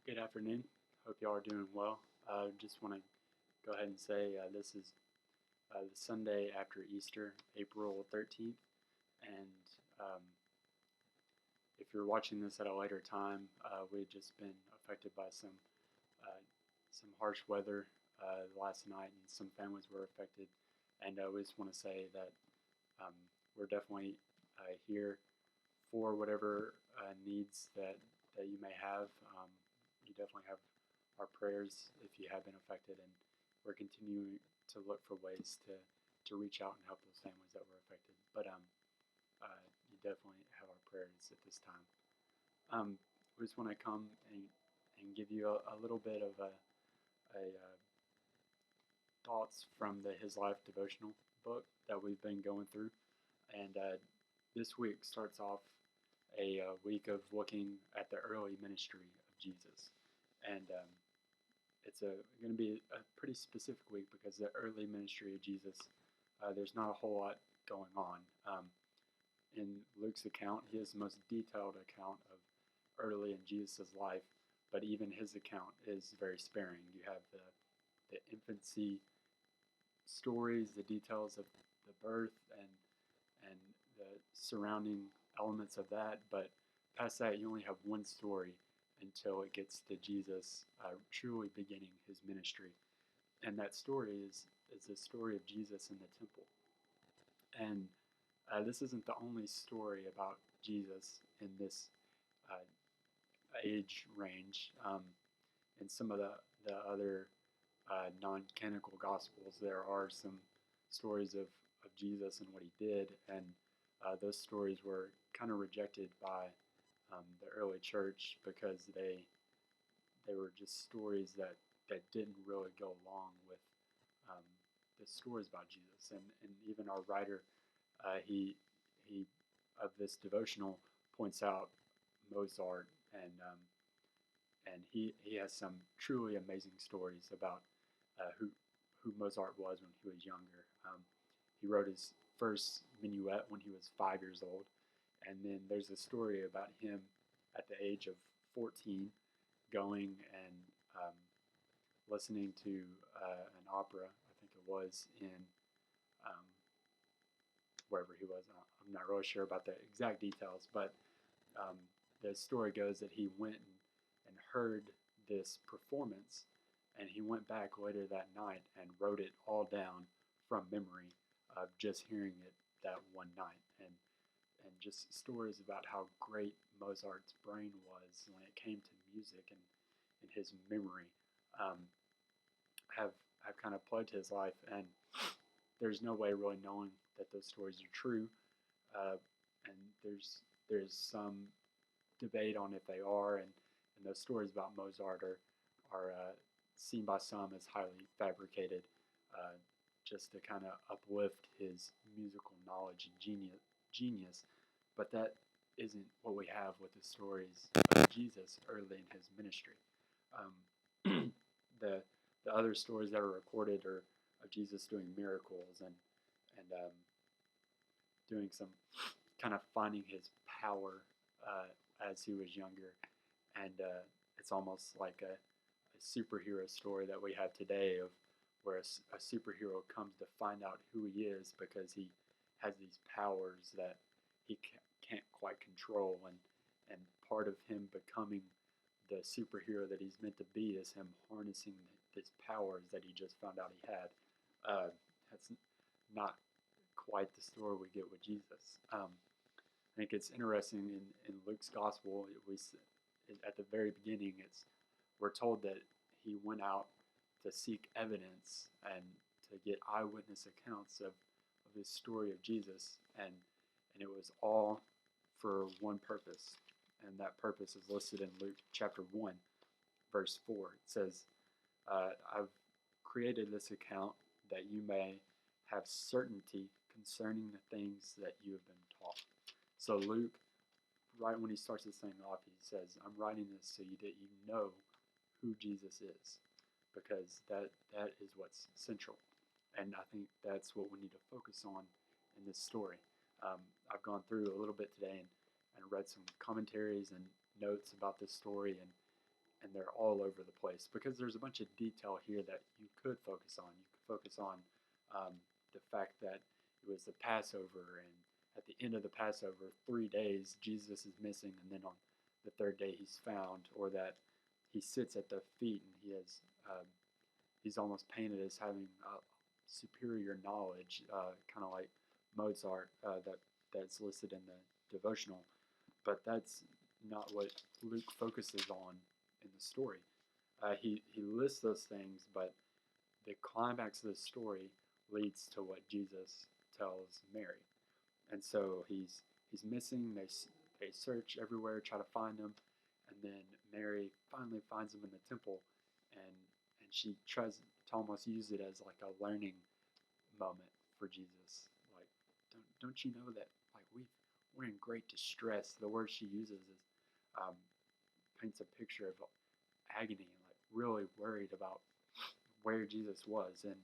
Good afternoon. Hope you all are doing well. Just want to go ahead and say this is the Sunday after Easter, April 13th. And if you're watching this at a later time, we've just been affected by some harsh weather last night, and some families were affected. And we just want to say that um, we're definitely here for whatever needs that you may have. You definitely have our prayers if you have been affected, and we're continuing to look for ways to reach out and help those families that were affected. But you definitely have our prayers at this time. We just want to come and give you a little bit of a thoughts from the His Life devotional book that we've been going through. And this week starts off a week of looking at the early ministry of Jesus. And it's going to be a pretty specific week because the early ministry of Jesus, there's not a whole lot going on. In Luke's account, he has the most detailed account of early in Jesus' life, but even his account is very sparing. You have the infancy stories, the details of the birth and the surrounding elements of that, but past that you only have one story until it gets to Jesus truly beginning his ministry. And that story is the story of Jesus in the temple. And this isn't the only story about Jesus in this age range. In some of the other non-canonical Gospels, there are some stories of Jesus and what he did, and those stories were kind of rejected by the early church because they were just stories that didn't really go along with the stories about Jesus. And even our writer, he of this devotional points out Mozart, and he has some truly amazing stories about who Mozart was when he was younger. He wrote his first minuet when he was 5 years old, and then there's a story about him at the age of 14 going and listening to an opera, I think it was in wherever he was. I'm not really sure about the exact details, but the story goes that he went and heard this performance, and he went back later that night and wrote it all down from memory of just hearing it that one night. And just stories about how great Mozart's brain was when it came to music and his memory have kind of plugged his life. And there's no way really knowing that those stories are true, and there's some debate on if they are, and those stories about Mozart are seen by some as highly fabricated, just to kind of uplift his musical knowledge and genius. But that isn't what we have with the stories of Jesus early in his ministry. The other stories that are recorded are of Jesus doing miracles and doing some kind of finding his power as he was younger, and it's almost like a superhero story that we have today of where a superhero comes to find out who he is because he has these powers that he can't quite control, and part of him becoming the superhero that he's meant to be is him harnessing his powers that he just found out he had. That's not quite the story we get with Jesus. I think it's interesting in Luke's gospel. At the very beginning, we're told that he went out to seek evidence and to get eyewitness accounts of this story of Jesus, and it was all for one purpose, and that purpose is listed in Luke chapter 1, verse 4. It says, I've created this account that you may have certainty concerning the things that you have been taught. So Luke, right when he starts this thing off, he says, I'm writing this so that you know who Jesus is, because that is what's central. And I think that's what we need to focus on in this story. I've gone through a little bit today and read some commentaries and notes about this story, and and they're all over the place because there's a bunch of detail here that you could focus on. You could focus on the fact that it was the Passover, and at the end of the Passover, 3 days Jesus is missing, and then on the third day he's found, or that he sits at the feet and he's almost painted as having superior knowledge, kind of like Mozart, that's listed in the devotional. But that's not what Luke focuses on in the story. He lists those things, but the climax of the story leads to what Jesus tells Mary. And so he's missing. They search everywhere, try to find him, and then Mary finally finds him in the temple, and she tries to almost use it as like a learning moment for Jesus. Like, don't you know that like we're in great distress? The word she uses is um, paints a picture of agony, and like really worried about where Jesus was, and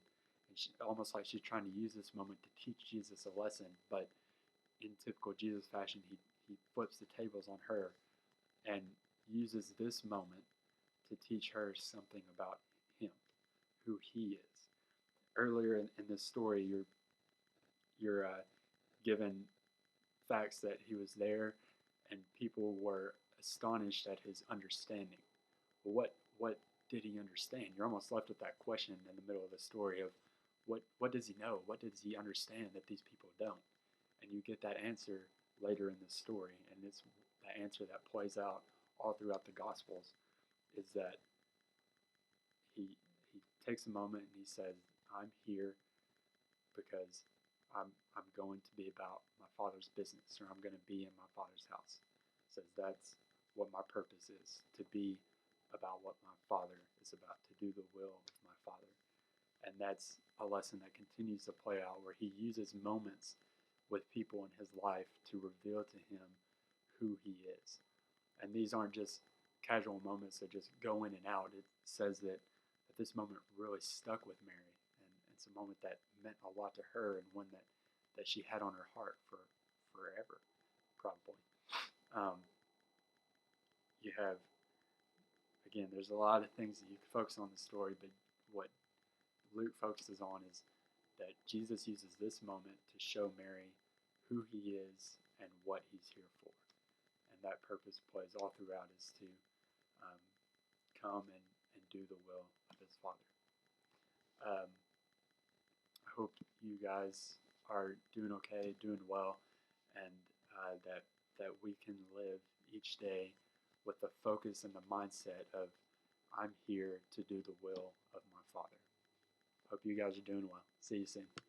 she, almost like she's trying to use this moment to teach Jesus a lesson. But in typical Jesus fashion, he flips the tables on her and uses this moment to teach her something about him, who he is. Earlier in this story, you're given facts that he was there, and people were astonished at his understanding. Well, what did he understand? You're almost left with that question in the middle of the story of what does he know? What does he understand that these people don't? And you get that answer later in the story, and it's the answer that plays out all throughout the Gospels, is that he takes a moment and he says, "I'm here because I'm going to be about my Father's business, or I'm going to be in my Father's house." He says that's what my purpose is, to be about what my Father is about, to do the will of my Father. And that's a lesson that continues to play out, where he uses moments with people in his life to reveal to him who he is. And these aren't just casual moments that just go in and out. It says that this moment really stuck with Mary, and it's a moment that meant a lot to her, and one that she had on her heart for forever, probably. You have, again, there's a lot of things that you can focus on the story, but what Luke focuses on is that Jesus uses this moment to show Mary who he is and what he's here for. And that purpose plays all throughout, is to come and do the will of his Father. I hope you guys are doing okay, doing well, and that we can live each day with the focus and the mindset of, I'm here to do the will of my Father. Hope you guys are doing well. See you soon.